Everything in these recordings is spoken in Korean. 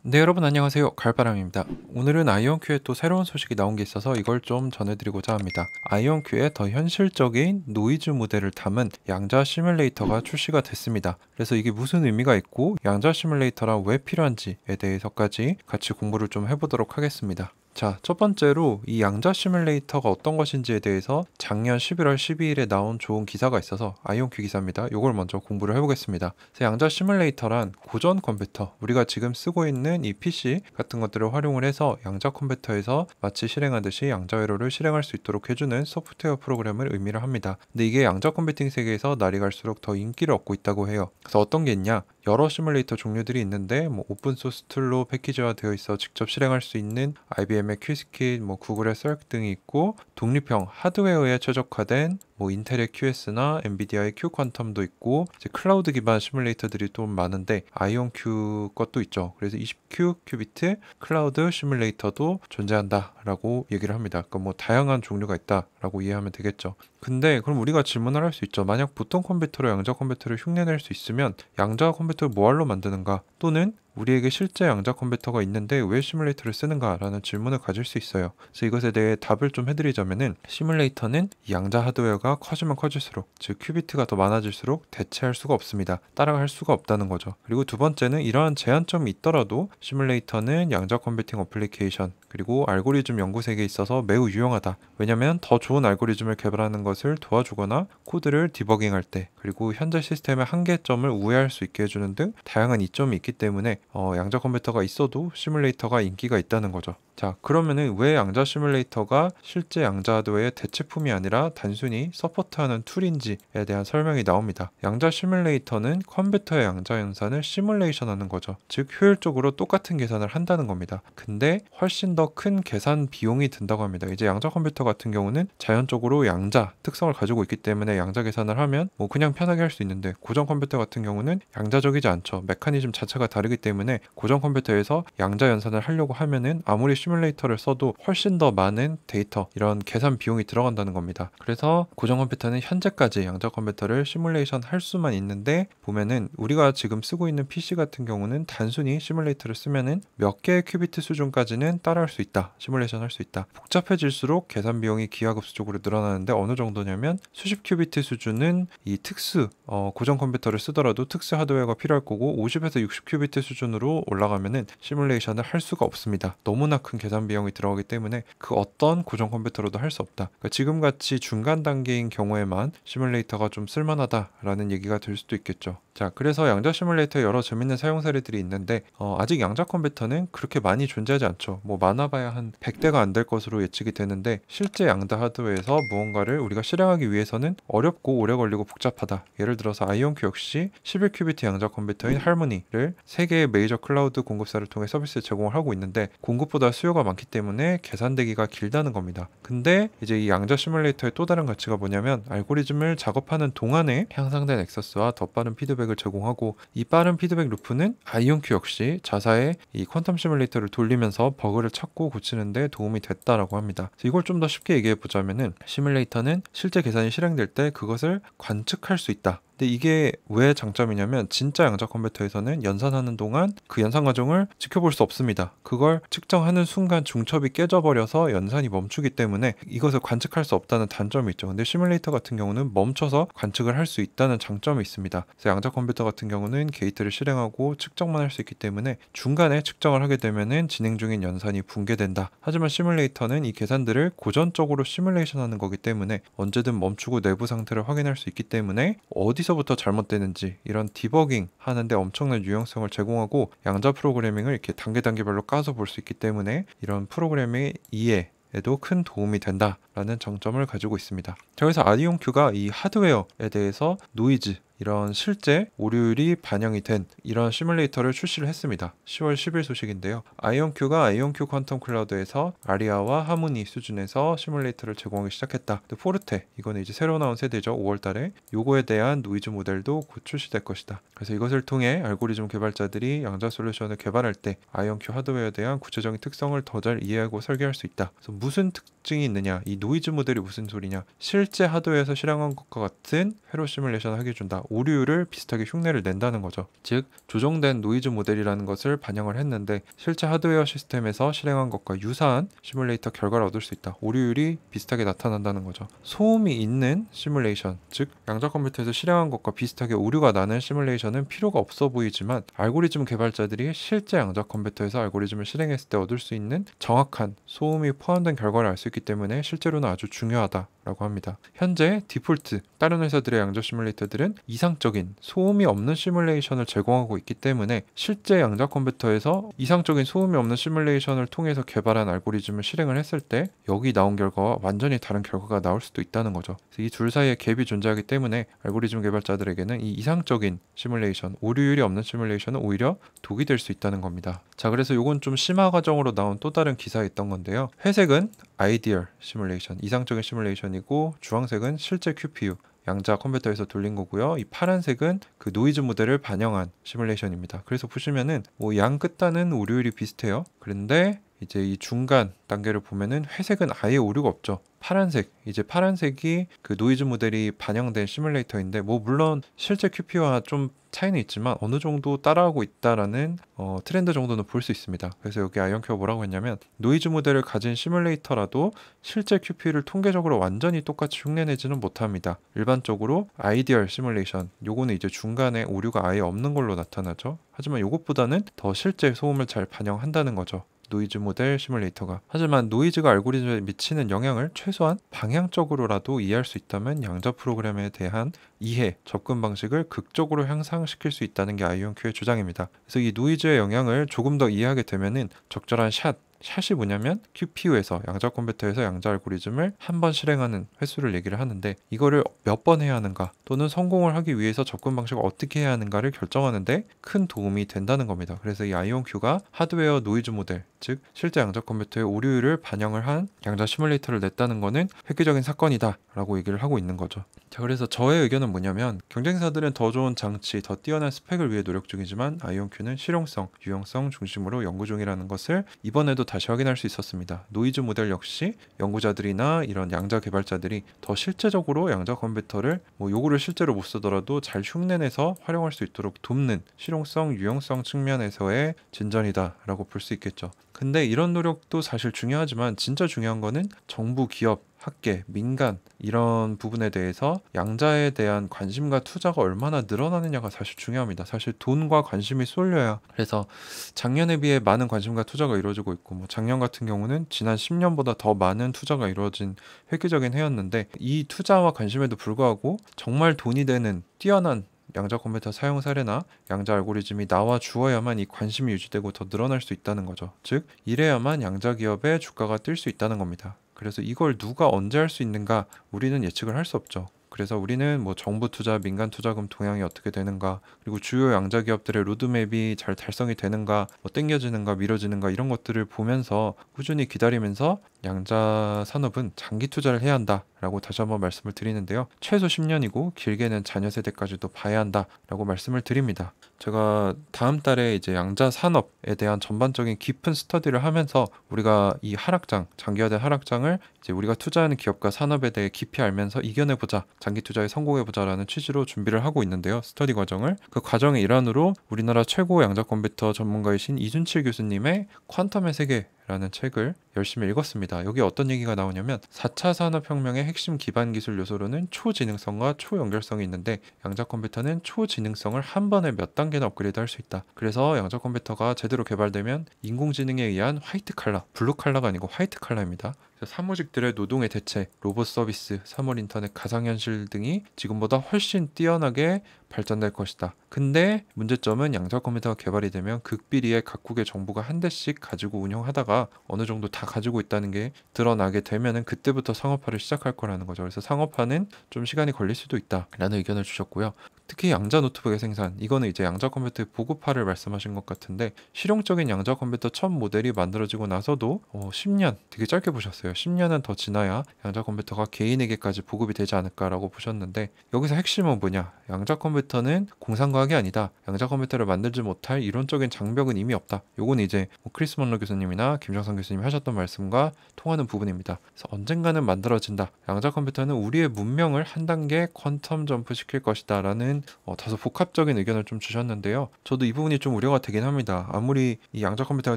네, 여러분 안녕하세요. 갈바람입니다. 오늘은 아이온큐에 또 새로운 소식이 나온 게 있어서 이걸 좀 전해드리고자 합니다. 아이온큐에 더 현실적인 노이즈 모델을 담은 양자 시뮬레이터가 출시가 됐습니다. 그래서 이게 무슨 의미가 있고 양자 시뮬레이터랑 왜 필요한지에 대해서까지 같이 공부를 좀 해보도록 하겠습니다. 자, 첫 번째로 이 양자 시뮬레이터가 어떤 것인지에 대해서 작년 11월 12일에 나온 좋은 기사가 있어서 아이온큐 기사입니다. 이걸 먼저 공부를 해보겠습니다. 그래서 양자 시뮬레이터란 고전 컴퓨터, 우리가 지금 쓰고 있는 이 PC 같은 것들을 활용을 해서 양자 컴퓨터에서 마치 실행하듯이 양자 회로를 실행할 수 있도록 해주는 소프트웨어 프로그램을 의미를 합니다. 근데 이게 양자 컴퓨팅 세계에서 날이 갈수록 더 인기를 얻고 있다고 해요. 그래서 어떤 게 있냐? 여러 시뮬레이터 종류들이 있는데 오픈소스 툴로 패키지화 되어 있어 직접 실행할 수 있는 IBM의 quiskit, 구글의 Cirq 등이 있고, 독립형 하드웨어에 최적화된 인텔의 QS나 엔비디아의 Q퀀텀도 있고, 이제 클라우드 기반 시뮬레이터들이 좀 많은데 아이온큐 것도 있죠. 그래서 20Q 큐비트 클라우드 시뮬레이터도 존재한다라고 얘기를 합니다. 그러니까 다양한 종류가 있다라고 이해하면 되겠죠. 근데 그럼 우리가 질문을 할 수 있죠. 만약 보통 컴퓨터로 양자 컴퓨터를 흉내낼 수 있으면 양자 컴퓨터를 뭐하러 만드는가? 또는 우리에게 실제 양자 컴퓨터가 있는데 왜 시뮬레이터를 쓰는가? 라는 질문을 가질 수 있어요. 그래서 이것에 대해 답을 좀 해드리자면은, 시뮬레이터는 이 양자 하드웨어가 커지면 커질수록, 즉 큐비트가 더 많아질수록 대체할 수가 없습니다. 따라갈 수가 없다는 거죠. 그리고 두 번째는 이러한 제한점이 있더라도 시뮬레이터는 양자 컴퓨팅 어플리케이션 그리고 알고리즘 연구 세계에 있어서 매우 유용하다. 왜냐면 더 좋은 알고리즘을 개발하는 것을 도와주거나 코드를 디버깅할 때, 그리고 현재 시스템의 한계점을 우회할 수 있게 해주는 등 다양한 이점이 있기 때문에 양자 컴퓨터가 있어도 시뮬레이터가 인기가 있다는 거죠. 자, 그러면은 왜 양자 시뮬레이터가 실제 양자 하드웨어의 대체품이 아니라 단순히 서포트하는 툴인지에 대한 설명이 나옵니다. 양자 시뮬레이터는 컴퓨터의 양자 연산을 시뮬레이션하는 거죠. 즉 효율적으로 똑같은 계산을 한다는 겁니다. 근데 훨씬 더 큰 계산 비용이 든다고 합니다. 이제 양자 컴퓨터 같은 경우는 자연적으로 양자 특성을 가지고 있기 때문에 양자 계산을 하면 그냥 편하게 할 수 있는데, 고전 컴퓨터 같은 경우는 양자적이지 않죠. 메커니즘 자체가 다르기 때문에 고전 컴퓨터에서 양자 연산을 하려고 하면은 아무리 시뮬레이터를 써도 훨씬 더 많은 데이터, 이런 계산 비용이 들어간다는 겁니다. 그래서 고전 컴퓨터는 현재까지 양자 컴퓨터를 시뮬레이션 할 수만 있는데, 보면은 우리가 지금 쓰고 있는 PC 같은 경우는 단순히 시뮬레이터를 쓰면은 몇 개의 큐비트 수준까지는 따라할 수 있다, 시뮬레이션 할 수 있다. 복잡해질수록 계산 비용이 기하급수적으로 늘어나는데 어느 정도냐면 수십 큐비트 수준은 이 특수 고전 컴퓨터를 쓰더라도 특수 하드웨어가 필요할 거고, 50에서 60 큐비트 수준으로 올라가면은 시뮬레이션을 할 수가 없습니다. 너무나 큰 계산 비용이 들어가기 때문에 그 어떤 고전 컴퓨터로도 할 수 없다. 그러니까 지금같이 중간 단계인 경우에만 시뮬레이터가 좀 쓸만하다라는 얘기가 될 수도 있겠죠. 자, 그래서 양자 시뮬레이터에 여러 재밌는 사용 사례들이 있는데, 아직 양자 컴퓨터는 그렇게 많이 존재하지 않죠. 많아봐야 한 100대가 안 될 것으로 예측이 되는데, 실제 양자 하드웨어에서 무언가를 우리가 실행하기 위해서는 어렵고 오래 걸리고 복잡하다. 예를 들어서 아이온큐 역시 11큐비트 양자 컴퓨터인 할모니를 3개의 메이저 클라우드 공급사를 통해 서비스 제공을 하고 있는데, 공급보다 수요가 많기 때문에 계산되기가 길다는 겁니다. 근데 이제 이 양자 시뮬레이터의 또 다른 가치가 뭐냐면, 알고리즘을 작업하는 동안에 향상된 액세스와 더 빠른 피드백을 제공하고, 이 빠른 피드백 루프는 아이온큐 역시 자사의 이 퀀텀 시뮬레이터를 돌리면서 버그를 찾고 고치는 데 도움이 됐다라고 합니다. 이걸 좀 더 쉽게 얘기해 보자면은, 시뮬레이터는 실제 계산이 실행될 때 그것을 관측할 수 있다. 근데 이게 왜 장점이냐면, 진짜 양자 컴퓨터에서는 연산하는 동안 그 연산 과정을 지켜볼 수 없습니다. 그걸 측정하는 순간 중첩이 깨져버려서 연산이 멈추기 때문에 이것을 관측할 수 없다는 단점이 있죠. 근데 시뮬레이터 같은 경우는 멈춰서 관측을 할 수 있다는 장점이 있습니다. 그래서 양자 컴퓨터 같은 경우는 게이트를 실행하고 측정만 할 수 있기 때문에 중간에 측정을 하게 되면은 진행 중인 연산이 붕괴된다. 하지만 시뮬레이터는 이 계산들을 고전적으로 시뮬레이션하는 거기 때문에 언제든 멈추고 내부 상태를 확인할 수 있기 때문에 어디서부터 잘못되는지 이런 디버깅 하는데 엄청난 유용성을 제공하고, 양자 프로그래밍을 이렇게 단계별로 까서 볼 수 있기 때문에 이런 프로그래밍의 이해에도 큰 도움이 된다라는 장점을 가지고 있습니다. 자, 그래서 아이온큐가 이 하드웨어에 대해서 노이즈, 이런 실제 오류율이 반영이 된 이런 시뮬레이터를 출시를 했습니다. 10월 10일 소식인데요. 아이온큐가 아이온큐 퀀텀 클라우드에서 아리아와 하모니 수준에서 시뮬레이터를 제공하기 시작했다. 또 포르테, 이거는 이제 새로 나온 세대죠. 5월 달에 요거에 대한 노이즈 모델도 곧 출시될 것이다. 그래서 이것을 통해 알고리즘 개발자들이 양자 솔루션을 개발할 때 아이온큐 하드웨어에 대한 구체적인 특성을 더 잘 이해하고 설계할 수 있다. 그래서 무슨 특징이 있느냐, 이 노이즈 모델이 무슨 소리냐, 실제 하드웨어에서 실행한 것과 같은 회로 시뮬레이션을 하게 해준다. 오류를 비슷하게 흉내를 낸다는 거죠. 즉 조정된 노이즈 모델이라는 것을 반영을 했는데 실제 하드웨어 시스템에서 실행한 것과 유사한 시뮬레이터 결과를 얻을 수 있다. 오류율이 비슷하게 나타난다는 거죠. 소음이 있는 시뮬레이션, 즉 양자 컴퓨터에서 실행한 것과 비슷하게 오류가 나는 시뮬레이션은 필요가 없어 보이지만 알고리즘 개발자들이 실제 양자 컴퓨터에서 알고리즘을 실행했을 때 얻을 수 있는 정확한 소음이 포함된 결과를 알 수 있기 때문에 실제로는 아주 중요하다라고 합니다. 현재 디폴트 다른 회사들의 양자 시뮬레이터들은 이상적인 소음이 없는 시뮬레이션을 제공하고 있기 때문에 실제 양자 컴퓨터에서 이상적인 소음이 없는 시뮬레이션을 통해서 개발한 알고리즘을 실행을 했을 때 여기 나온 결과와 완전히 다른 결과가 나올 수도 있다는 거죠. 이 둘 사이에 갭이 존재하기 때문에 알고리즘 개발자들에게는 이 이상적인 시뮬레이션, 오류율이 없는 시뮬레이션은 오히려 독이 될 수 있다는 겁니다. 자, 그래서 이건 좀 심화 과정으로 나온 또 다른 기사에 있던 건데요. 회색은 아이디얼 시뮬레이션, 이상적인 시뮬레이션이고 주황색은 실제 QPU, 양자 컴퓨터에서 돌린 거고요. 이 파란색은 그 노이즈 모델을 반영한 시뮬레이션입니다. 그래서 보시면은 뭐 양 끝단은 오류율이 비슷해요. 그런데 이제 이 중간 단계를 보면은 회색은 아예 오류가 없죠. 파란색, 이제 파란색이 그 노이즈 모델이 반영된 시뮬레이터인데 뭐 물론 실제 QPU와 좀 차이는 있지만 어느 정도 따라하고 있다라는 트렌드 정도는 볼 수 있습니다. 그래서 여기 아이언큐가 뭐라고 했냐면 노이즈 모델을 가진 시뮬레이터라도 실제 QPU를 통계적으로 완전히 똑같이 흉내내지는 못합니다. 일반적으로 아이디얼 시뮬레이션, 요거는 이제 중간에 오류가 아예 없는 걸로 나타나죠. 하지만 요것보다는 더 실제 소음을 잘 반영한다는 거죠. 노이즈 모델 시뮬레이터가. 하지만 노이즈가 알고리즘에 미치는 영향을 최소한 방향적으로라도 이해할 수 있다면 양자 프로그램에 대한 이해, 접근 방식을 극적으로 향상시킬 수 있다는 게 아이온큐의 주장입니다. 그래서 이 노이즈의 영향을 조금 더 이해하게 되면은 적절한 샷이 뭐냐면 QPU에서 양자 컴퓨터에서 양자 알고리즘을 한 번 실행하는 횟수를 얘기를 하는데 이거를 몇 번 해야 하는가 또는 성공을 하기 위해서 접근 방식을 어떻게 해야 하는가를 결정하는데 큰 도움이 된다는 겁니다. 그래서 이 아이온큐가 하드웨어 노이즈 모델, 즉 실제 양자 컴퓨터의 오류율을 반영을 한 양자 시뮬레이터를 냈다는 거는 획기적인 사건이다 라고 얘기를 하고 있는 거죠. 자, 그래서 저의 의견은 뭐냐면 경쟁사들은 더 좋은 장치, 더 뛰어난 스펙을 위해 노력 중이지만 아이온큐는 실용성, 유용성 중심으로 연구 중이라는 것을 이번에도 다시 확인할 수 있었습니다. 노이즈 모델 역시 연구자들이나 이런 양자 개발자들이 더 실제적으로 양자 컴퓨터를 뭐 요거를 실제로 못 쓰더라도 잘 흉내내서 활용할 수 있도록 돕는 실용성, 유용성 측면에서의 진전이다라고 볼 수 있겠죠. 근데 이런 노력도 사실 중요하지만 진짜 중요한 거는 정부, 기업, 학계, 민간 이런 부분에 대해서 양자에 대한 관심과 투자가 얼마나 늘어나느냐가 사실 중요합니다. 사실 돈과 관심이 쏠려야 그래서 작년에 비해 많은 관심과 투자가 이루어지고 있고 뭐 작년 같은 경우는 지난 10년보다 더 많은 투자가 이루어진 획기적인 해였는데 이 투자와 관심에도 불구하고 정말 돈이 되는 뛰어난 양자 컴퓨터 사용 사례나 양자 알고리즘이 나와 주어야만 이 관심이 유지되고 더 늘어날 수 있다는 거죠. 즉 이래야만 양자 기업의 주가가 뛸 수 있다는 겁니다. 그래서 이걸 누가 언제 할 수 있는가 우리는 예측을 할 수 없죠. 그래서 우리는 뭐 정부 투자, 민간 투자금 동향이 어떻게 되는가, 그리고 주요 양자 기업들의 로드맵이 잘 달성이 되는가, 뭐 땡겨지는가, 미뤄지는가 이런 것들을 보면서 꾸준히 기다리면서 양자 산업은 장기 투자를 해야 한다라고 다시 한번 말씀을 드리는데요. 최소 10년이고 길게는 자녀 세대까지도 봐야 한다라고 말씀을 드립니다. 제가 다음 달에 이제 양자 산업에 대한 전반적인 깊은 스터디를 하면서 우리가 이 하락장, 장기화된 하락장을 이제 우리가 투자하는 기업과 산업에 대해 깊이 알면서 이겨내보자, 장기 투자에 성공해보자라는 취지로 준비를 하고 있는데요. 스터디 과정을. 그 과정의 일환으로 우리나라 최고 양자 컴퓨터 전문가이신 이준칠 교수님의 퀀텀의 세계라는 책을 열심히 읽었습니다. 여기 어떤 얘기가 나오냐면 4차 산업혁명의 핵심 기반 기술 요소로는 초지능성과 초연결성이 있는데 양자 컴퓨터는 초지능성을 한 번에 몇 단계나 업그레이드 할 수 있다. 그래서 양자 컴퓨터가 제대로 개발되면 인공지능에 의한 화이트 칼라, 블루 칼라가 아니고 화이트 칼라입니다. 사무직들의 노동의 대체, 로봇 서비스, 3월 인터넷, 가상현실 등이 지금보다 훨씬 뛰어나게 발전될 것이다. 근데 문제점은 양자 컴퓨터가 개발이 되면 극비리에 각국의 정부가 한 대씩 가지고 운영하다가 어느 정도 다 가지고 있다는 게 드러나게 되면은 그때부터 상업화를 시작할 거라는 거죠. 그래서 상업화는 좀 시간이 걸릴 수도 있다라는 의견을 주셨고요. 특히 양자 노트북의 생산, 이거는 이제 양자 컴퓨터의 보급화를 말씀하신 것 같은데 실용적인 양자 컴퓨터 첫 모델이 만들어지고 나서도 10년, 되게 짧게 보셨어요. 10년은 더 지나야 양자 컴퓨터가 개인에게까지 보급이 되지 않을까라고 보셨는데 여기서 핵심은 뭐냐? 양자 컴퓨터는 공상과학이 아니다. 양자 컴퓨터를 만들지 못할 이론적인 장벽은 이미 없다. 요건 이제 크리스 먼로 교수님이나 김정선 교수님이 하셨던 말씀과 통하는 부분입니다. 그래서 언젠가는 만들어진다. 양자 컴퓨터는 우리의 문명을 한 단계 퀀텀 점프 시킬 것이다 라는 라는 다소 복합적인 의견을 좀 주셨는데요. 저도 이 부분이 좀 우려가 되긴 합니다. 아무리 이 양자 컴퓨터가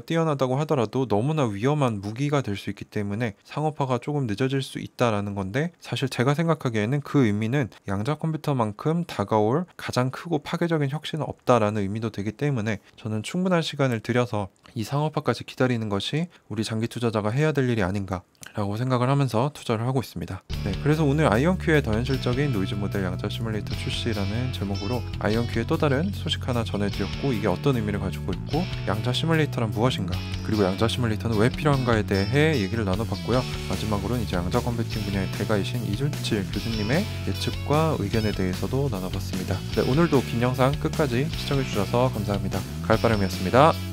뛰어나다고 하더라도 너무나 위험한 무기가 될 수 있기 때문에 상업화가 조금 늦어질 수 있다라는 건데, 사실 제가 생각하기에는 그 의미는 양자 컴퓨터만큼 다가올 가장 크고 파괴적인 혁신은 없다라는 의미도 되기 때문에 저는 충분한 시간을 들여서 이 상업화까지 기다리는 것이 우리 장기 투자자가 해야 될 일이 아닌가라고 생각을 하면서 투자를 하고 있습니다. 네, 그래서 오늘 아이온큐의 더 현실적인 노이즈 모델 양자 시뮬레이터 출시라는 제목으로 아이온큐의 또 다른 소식 하나 전해드렸고, 이게 어떤 의미를 가지고 있고 양자 시뮬레이터란 무엇인가, 그리고 양자 시뮬레이터는 왜 필요한가에 대해 얘기를 나눠봤고요. 마지막으로는 이제 양자 컴퓨팅 분야의 대가이신 이준칠 교수님의 예측과 의견에 대해서도 나눠봤습니다. 네, 오늘도 긴 영상 끝까지 시청해주셔서 감사합니다. 가을바람이었습니다.